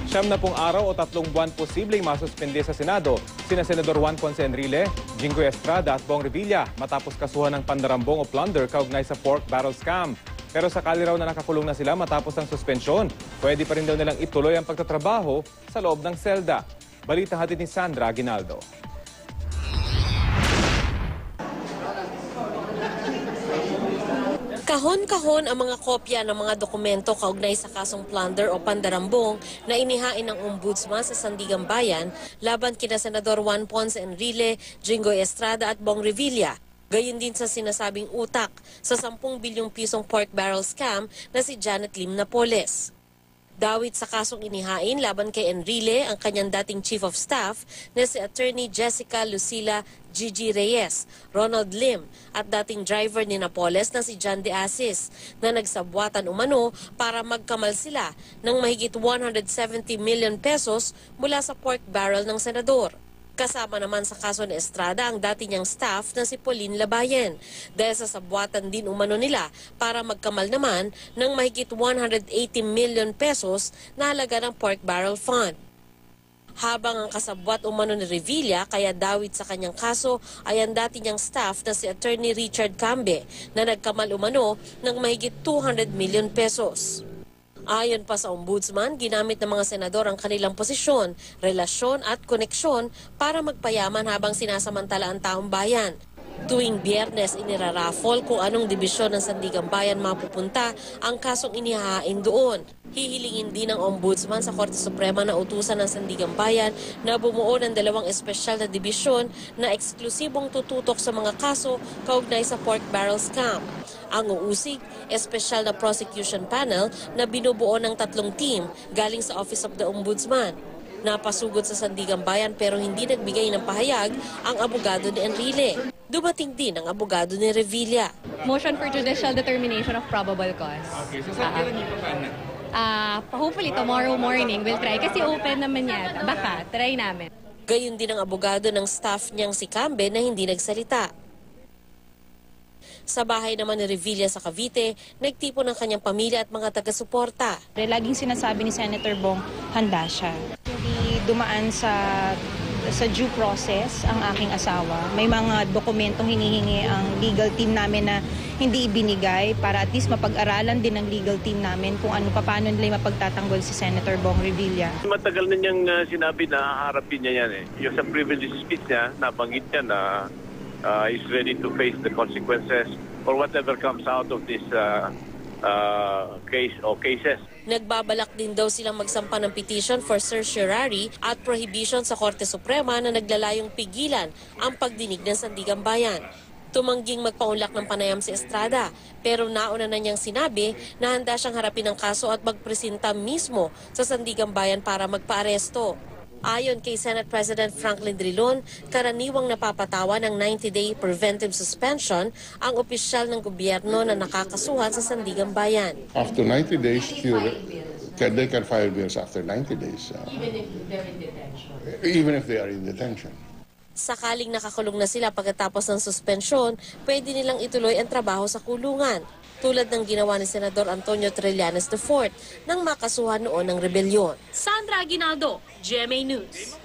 70 araw o 3 buwan posibleng masuspende sa Senado sina Senador Juan Ponce Enrile, Jingoy Estrada at Bong Revilla matapos kasuhan ng pandarambong o plunder kaugnay sa pork barrel scam. Pero sakali raw na nakakulong na sila matapos ang suspensyon, pwede pa rin daw nilang ituloy ang pagtatrabaho sa loob ng selda. Balita hatid ni Sandra Aguinaldo. Kahon-kahon ang mga kopya ng mga dokumento kaugnay sa kasong plunder o pandarambong na inihain ng Ombudsman sa Sandigan Bayan laban kina Senador Juan Ponce Enrile, Jingoy Estrada at Bong Revilla. Gayon din sa sinasabing utak sa 10 bilyong pisong pork barrel scam na si Janet Lim Napoles. Dawit sa kasong inihain laban kay Enrile ang kanyang dating Chief of Staff na si Attorney Jessica Lucila Gigi Reyes, Ronald Lim at dating driver ni Napoles na si John De Asis na nagsabwatan umano para magkamal sila ng mahigit 170 million pesos mula sa pork barrel ng senador. Kasama naman sa kaso ni Estrada ang dati niyang staff na si Pauline Labayen dahil sa sabwatan din umano nila para magkamal naman ng mahigit 180 million pesos na halaga ng pork barrel fund. Habang ang kasabwat umano ni Revilla kaya dawit sa kanyang kaso ay ang dati niyang staff na si Attorney Richard Cambe na nagkamal umano ng mahigit 200 million pesos. Ayon pa sa Ombudsman, ginamit ng mga senador ang kanilang posisyon, relasyon at koneksyon para magpayaman habang sinasamantala ang taong bayan. Tuwing Biyernes iniraraffle kung anong dibisyon ng Sandigan Bayan mapupunta ang kasong inihahain doon. Hihilingin din ng Ombudsman sa Korte Suprema na utusan ng Sandigan Bayan na bumuo ng 2 espesyal na dibisyon na eksklusibong tututok sa mga kaso kaugnay sa pork barrel scam. Ang uusig, espesyal na prosecution panel na binubuo ng 3 team galing sa Office of the Ombudsman. Napasugod sa Sandigan Bayan pero hindi nagbigay ng pahayag ang abogado ni Enrile. Dumating din ang abogado ni Revilla. Motion for judicial determination of probable cause. Okay, so saan kailan niyo Hopefully tomorrow morning we'll try. Kasi open naman yata. Baka, try namin. Gayon din ang abogado ng staff niyang si Cambe na hindi nagsalita. Sa bahay naman ni Revilla sa Cavite, nagtipon ng kanyang pamilya at mga taga-suporta. Laging sinasabi ni Senator Bong, handa siya. Hindi dumaan sa due process ang aking asawa. May mga dokumentong hinihingi ang legal team namin na hindi ibinigay para at least mapag-aralan din ng legal team namin kung paano nila mapagtatanggol si Senator Bong Revilla. Matagal na niyang sinabi na harapin niya yan eh. Yung sa privilege speech niya, nabanggit niya na is ready to face the consequences or whatever comes out of this case or cases. Nagbabalak din daw silang magsampa ng petition for certiorari at prohibition sa Korte Suprema na naglalayong pigilan ang pagdinig ng Sandigan Bayan. Tumangging magpaunlak ng panayam si Estrada pero nauna na niyang sinabi na handa siyang harapin ang kaso at magpresenta mismo sa Sandigan Bayan para magpaaresto. Ayon kay Senate President Franklin Drilon, karaniwang napapatawa ng 90-day preventive suspension ang opisyal ng gobyerno na nakakasuhan sa Sandigan Bayan. After 90 days, they can file bills after 90 days. Even if they are in detention. Sakaling nakakulong na sila pagkatapos ng suspensyon, pwede nilang ituloy ang trabaho sa kulungan, tulad ng ginawa ni Senador Antonio Trillanes IV nang makasuhan noon ng rebelyon. Sandra Aguinaldo, GMA News.